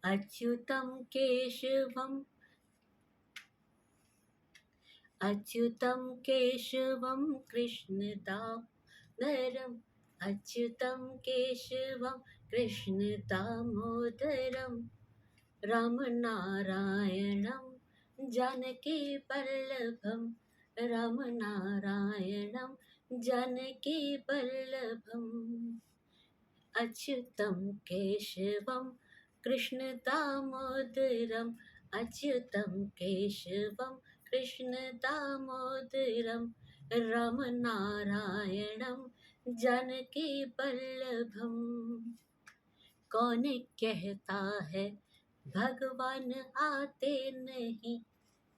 अच्युतं केशवम् अच्युतं केशवं कृष्णदामोदरम् अच्युतं केशवं कृष्णदामोदरं रामनारायणं जानकीवल्लभं रामनारायणं जानकीवल्लभम् अच्युतं केशवं कृष्णदामोदरम् अच्युतं केशवं कृष्णदामोदरं रामनारायणं जानकीवल्लभम् कौन कहता है भगवान आते नहीं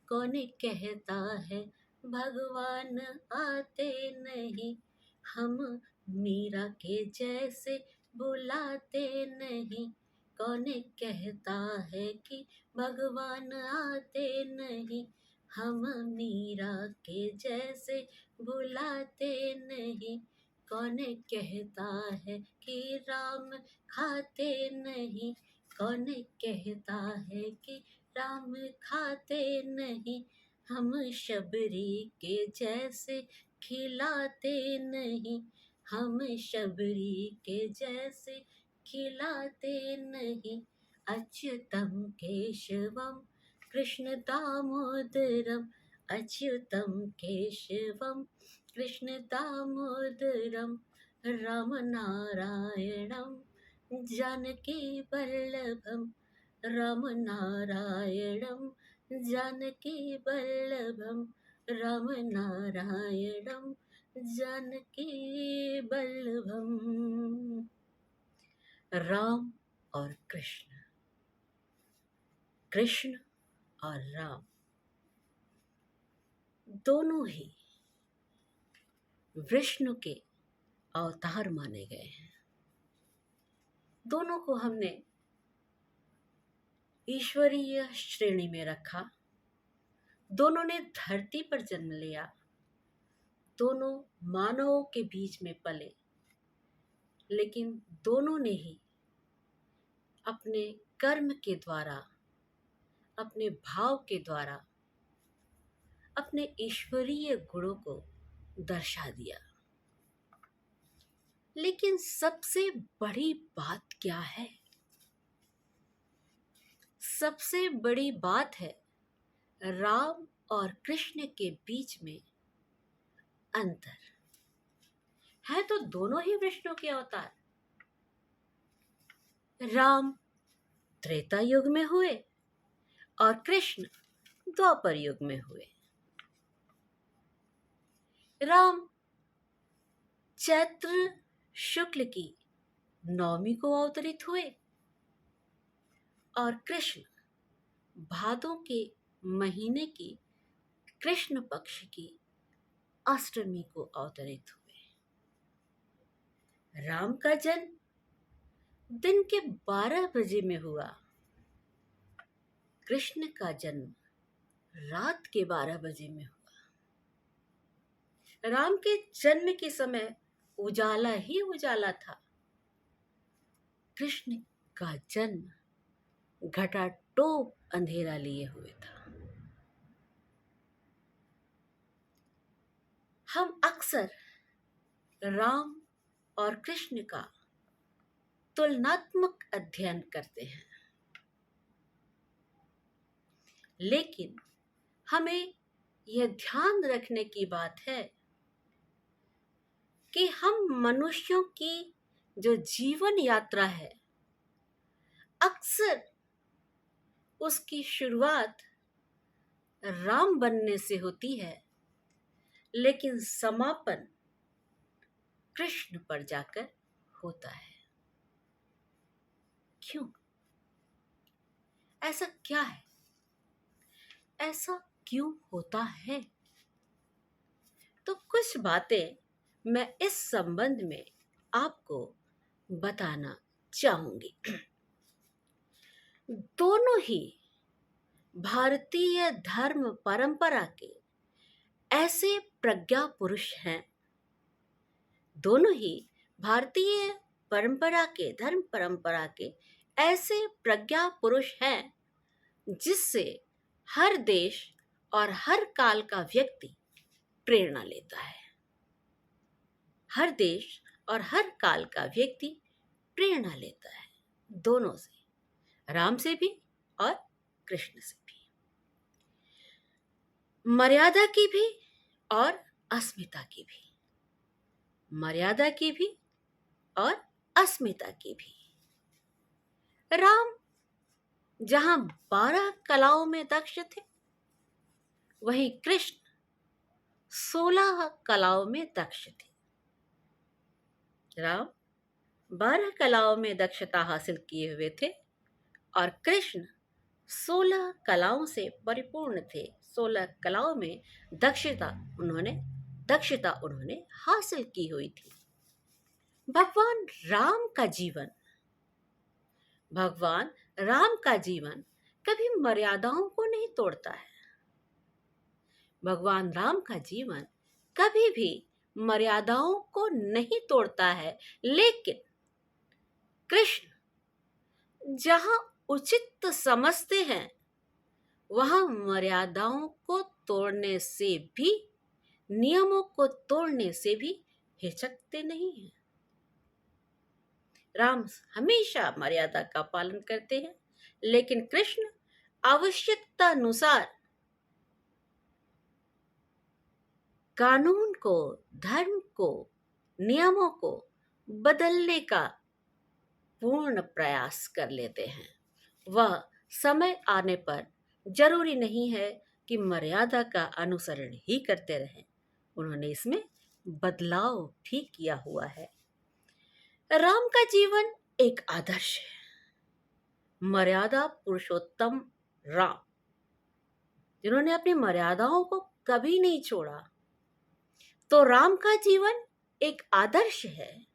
कौन कहता है भगवान आते नहीं हम मीरा के जैसे बुलाते नहीं कौन कहता है कि भगवान आते नहीं हम मीरा के जैसे बुलाते नहीं कौन कहता है कि राम खाते नहीं कौन कहता है कि राम खाते नहीं हम शबरी के जैसे खिलाते नहीं हम शबरी के जैसे खिलाते नहीं अच्युतं केशवं कृष्ण दामोदरम अच्युतं केशवं कृष्ण दामोदरम रामनारायणं जानकी वल्लभम रामनारायणं जानकी वल्लभम रामनारायणं जानकी वल्लभम। राम और कृष्ण, कृष्ण और राम दोनों ही विष्णु के अवतार माने गए हैं। दोनों को हमने ईश्वरीय श्रेणी में रखा। दोनों ने धरती पर जन्म लिया। दोनों मानवों के बीच में पले, लेकिन दोनों ने ही अपने कर्म के द्वारा, अपने भाव के द्वारा अपने ईश्वरीय गुणों को दर्शा दिया। लेकिन सबसे बड़ी बात क्या है? सबसे बड़ी बात है राम और कृष्ण के बीच में अंतर है। तो दोनों ही विष्णु के अवतार। राम त्रेता युग में हुए और कृष्ण द्वापर युग में हुए। राम चैत्र शुक्ल की नवमी को अवतरित हुए और कृष्ण भादों के महीने की कृष्ण पक्ष की अष्टमी को अवतरित हुए। राम का जन्म दिन के 12 बजे में हुआ। कृष्ण का जन्म रात के 12 बजे में हुआ। राम के जन्म के समय उजाला ही उजाला था। कृष्ण का जन्म घटाटोप अंधेरा लिए हुए था। हम अक्सर राम और कृष्ण का तुलनात्मक अध्ययन करते हैं, लेकिन हमें यह ध्यान रखने की बात है कि हम मनुष्यों की जो जीवन यात्रा है, अक्सर उसकी शुरुआत राम बनने से होती है, लेकिन समापन कृष्ण पर जाकर होता है। क्यों? ऐसा क्या है? ऐसा क्यों होता है? तो कुछ बातें मैं इस संबंध में आपको बताना चाहूंगी। दोनों ही भारतीय धर्म परंपरा के ऐसे प्रज्ञा पुरुष हैं, दोनों ही भारतीय परंपरा के, धर्म परंपरा के ऐसे प्रज्ञा पुरुष हैं जिससे हर देश और हर काल का व्यक्ति प्रेरणा लेता है। हर देश और हर काल का व्यक्ति प्रेरणा लेता है, दोनों से, राम से भी और कृष्ण से भी, मर्यादा की भी और अस्मिता की भी, मर्यादा की भी और अस्मिता की भी। राम जहां 12 कलाओं में दक्ष थे, वहीं कृष्ण 16 कलाओं में दक्ष थे। राम 12 कलाओं में दक्षता हासिल किए हुए थे और कृष्ण 16 कलाओं से परिपूर्ण थे। 16 कलाओं में दक्षता उन्होंने हासिल की हुई थी। भगवान राम का जीवन कभी मर्यादाओं को नहीं तोड़ता है। भगवान राम का जीवन कभी भी मर्यादाओं को नहीं तोड़ता है, लेकिन कृष्ण जहां उचित समझते हैं वहां मर्यादाओं को तोड़ने से भी, नियमों को तोड़ने से भी हिचकते नहीं हैं। राम हमेशा मर्यादा का पालन करते हैं, लेकिन कृष्ण आवश्यकता अनुसार कानून को, धर्म को, नियमों को बदलने का पूर्ण प्रयास कर लेते हैं। वह समय आने पर जरूरी नहीं है कि मर्यादा का अनुसरण ही करते रहें, उन्होंने इसमें बदलाव भी किया हुआ है। राम का जीवन एक आदर्श है। मर्यादा पुरुषोत्तम राम, जिन्होंने अपनी मर्यादाओं को कभी नहीं छोड़ा, तो राम का जीवन एक आदर्श है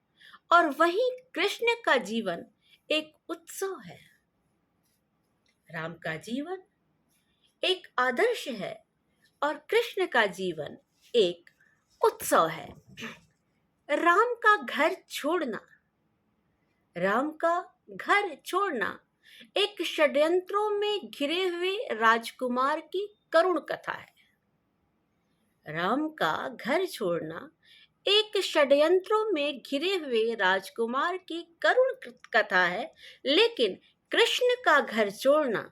और वहीं कृष्ण का जीवन एक उत्सव है। राम का जीवन एक आदर्श है और कृष्ण का जीवन एक उत्सव है। राम का घर छोड़ना एक षड्यंत्रों में घिरे हुए राजकुमार की करुण कथा है। राम का घर छोड़ना एक षड्यंत्रों में घिरे हुए राजकुमार की करुण कथा है, लेकिन कृष्ण का घर छोड़ना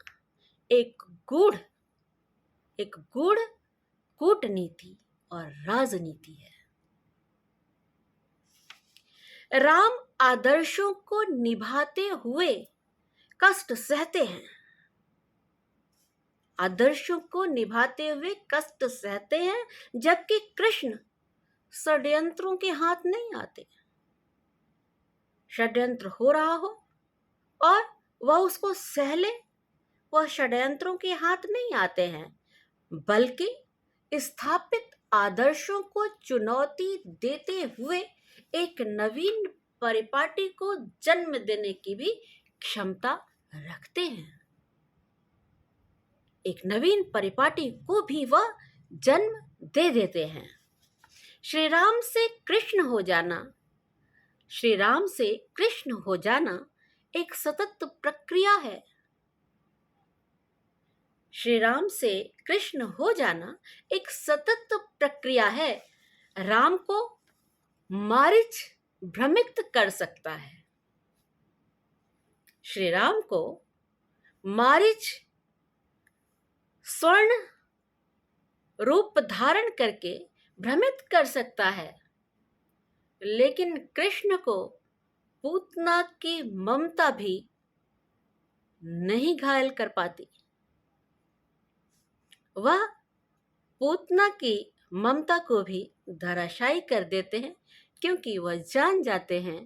एक गूढ़ कूटनीति और राजनीति है। राम आदर्शों को निभाते हुए कष्ट सहते हैं, जबकि कृष्ण षड्यंत्रों के हाथ नहीं आते। षड्यंत्र हो रहा हो और वह उसको सह ले, वह षड्यंत्रों के हाथ नहीं आते हैं, बल्कि स्थापित आदर्शों को चुनौती देते हुए एक नवीन परिपाटी को जन्म देने की भी क्षमता रखते हैं। एक नवीन परिपाटी को भी वह जन्म दे देते हैं। श्री राम से कृष्ण हो जाना एक सतत प्रक्रिया है। श्री राम से कृष्ण हो जाना एक सतत प्रक्रिया है। राम को मारीच भ्रमित कर सकता है। श्री राम को मारीच स्वर्ण रूप धारण करके भ्रमित कर सकता है, लेकिन कृष्ण को पूतना की ममता भी नहीं घायल कर पाती। वह पूतना की ममता को भी धराशायी कर देते हैं, क्योंकि वह जान जाते हैं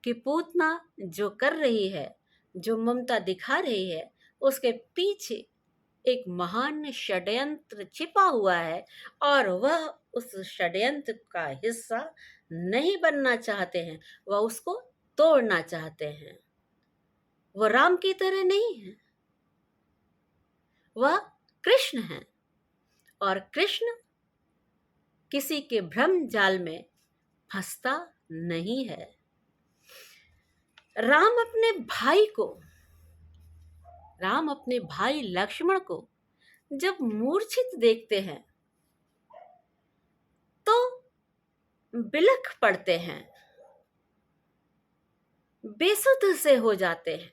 कि पूतना जो कर रही है, जो ममता दिखा रही है, उसके पीछे एक महान षड्यंत्र छिपा हुआ है और वह उस षड्यंत्र का हिस्सा नहीं बनना चाहते हैं, वह उसको तोड़ना चाहते हैं। वह राम की तरह नहीं है, वह कृष्ण है और कृष्ण किसी के भ्रम जाल में फंसता नहीं है। राम अपने भाई को राम अपने भाई लक्ष्मण को जब मूर्छित देखते हैं तो बिलख पड़ते हैं, बेसुध से हो जाते हैं।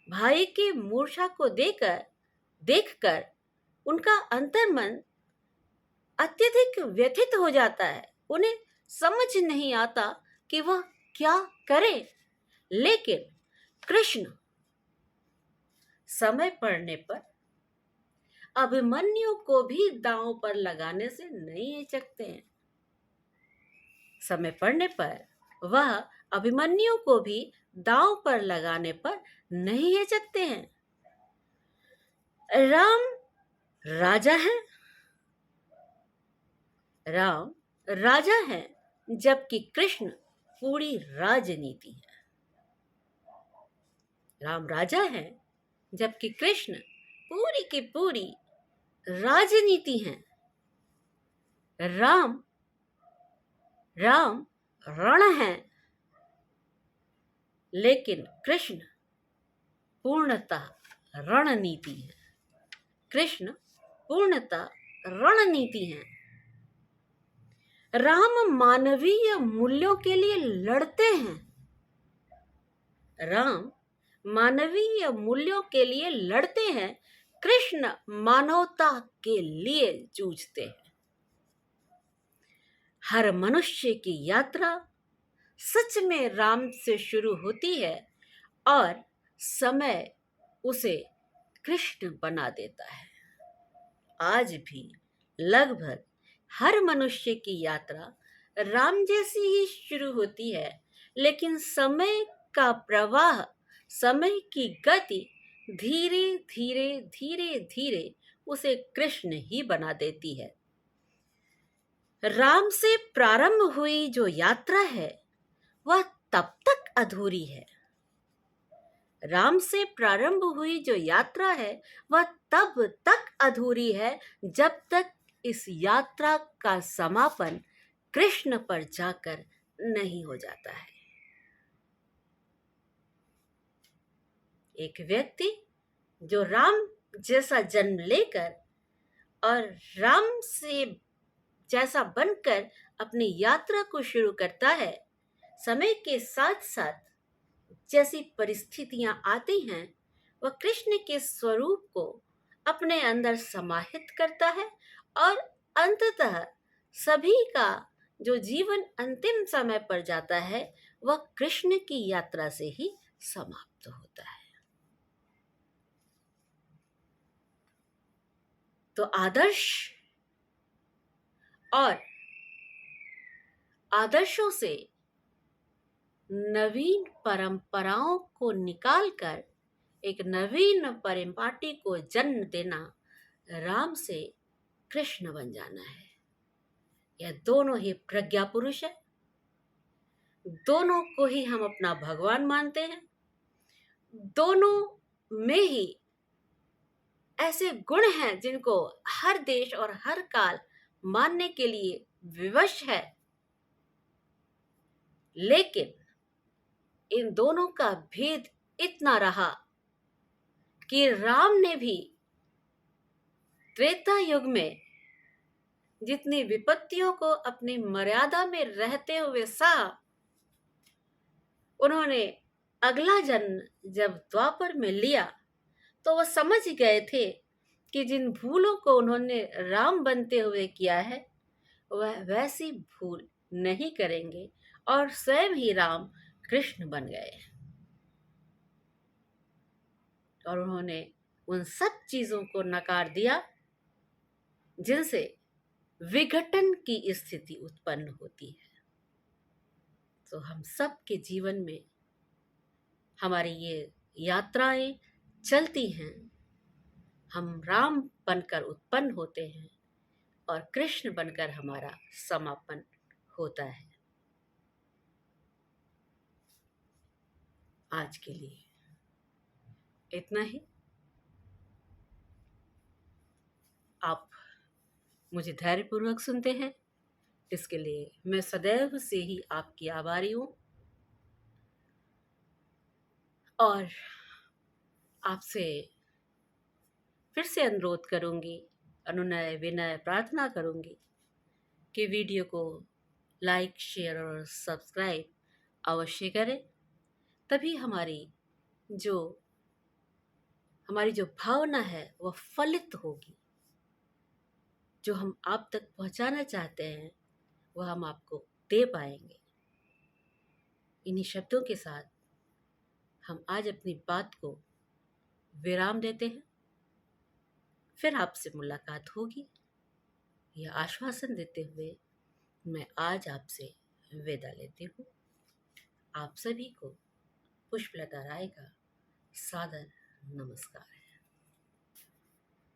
भाई की मूर्छा को देखकर उनका अंतर्मन अत्यधिक व्यथित हो जाता है। उन्हें समझ नहीं आता कि वह क्या करे, लेकिन कृष्ण समय पड़ने पर अभिमन्यु को भी दांव पर लगाने से नहीं हिचकते हैं। समय पड़ने पर वह अभिमन्यु को भी दांव पर लगाने पर नहीं हिचकते हैं। राम राजा है, राम राजा है, जबकि कृष्ण पूरी राजनीति है। राम राजा है, जबकि कृष्ण पूरी की पूरी राजनीति है। राम राम रण है, लेकिन कृष्ण पूर्णतः रणनीति है। कृष्ण पूर्णतः रणनीति है। राम मानवीय मूल्यों के लिए लड़ते हैं। राम मानवीय मूल्यों के लिए लड़ते हैं, कृष्ण मानवता के लिए जूझते हैं। हर मनुष्य की यात्रा सच में राम से शुरू होती है और समय उसे कृष्ण बना देता है। आज भी लगभग हर मनुष्य की यात्रा राम जैसी ही शुरू होती है, लेकिन समय का प्रवाह, समय की गति धीरे धीरे धीरे धीरे उसे कृष्ण ही बना देती है। राम से प्रारंभ हुई जो यात्रा है वह तब तक अधूरी है। राम से प्रारंभ हुई जो यात्रा है वह तब तक अधूरी है जब तक इस यात्रा का समापन कृष्ण पर जाकर नहीं हो जाता है। एक व्यक्ति जो राम जैसा जन्म लेकर और राम से जैसा बनकर अपनी यात्रा को शुरू करता है, समय के साथ साथ जैसी परिस्थितियां आती हैं वह कृष्ण के स्वरूप को अपने अंदर समाहित करता है और अंततः सभी का जो जीवन अंतिम समय पर जाता है वह कृष्ण की यात्रा से ही समाप्त होता है। तो आदर्श और आदर्शों से नवीन परंपराओं को निकालकर एक नवीन परिपाटी को जन्म देना, राम से कृष्ण बन जाना है। यह दोनों ही प्रज्ञा पुरुष है, दोनों को ही हम अपना भगवान मानते हैं। दोनों में ही ऐसे गुण हैं जिनको हर देश और हर काल मानने के लिए विवश है, लेकिन इन दोनों का भेद इतना रहा कि राम ने भी त्रेता युग में जितनी विपत्तियों को अपनी मर्यादा में रहते हुए सहा, उन्होंने अगला जन्म जब द्वापर में लिया तो वह समझ गए थे कि जिन भूलों को उन्होंने राम बनते हुए किया है वह वैसी भूल नहीं करेंगे और स्वयं ही राम कृष्ण बन गए। और उन्होंने उन सब चीजों को नकार दिया जिनसे विघटन की स्थिति उत्पन्न होती है। तो हम सब के जीवन में हमारी ये यात्राएं चलती हैं, हम राम बनकर उत्पन्न होते हैं और कृष्ण बनकर हमारा समापन होता है। आज के लिए इतना ही। आप मुझे धैर्यपूर्वक सुनते हैं, इसके लिए मैं सदैव से ही आपकी आभारी हूँ। और आपसे फिर से अनुरोध करूंगी, अनुनय विनय प्रार्थना करूंगी कि वीडियो को लाइक शेयर और सब्सक्राइब अवश्य करें। तभी जो हमारी जो भावना है वह फलित होगी। जो हम आप तक पहुंचाना चाहते हैं वह हम आपको दे पाएंगे। इन्हीं शब्दों के साथ हम आज अपनी बात को विराम देते हैं। फिर आपसे मुलाकात होगी, यह आश्वासन देते हुए मैं आज आपसे विदा लेती हूँ। आप सभी को पुष्पलता राय का सादर नमस्कार है।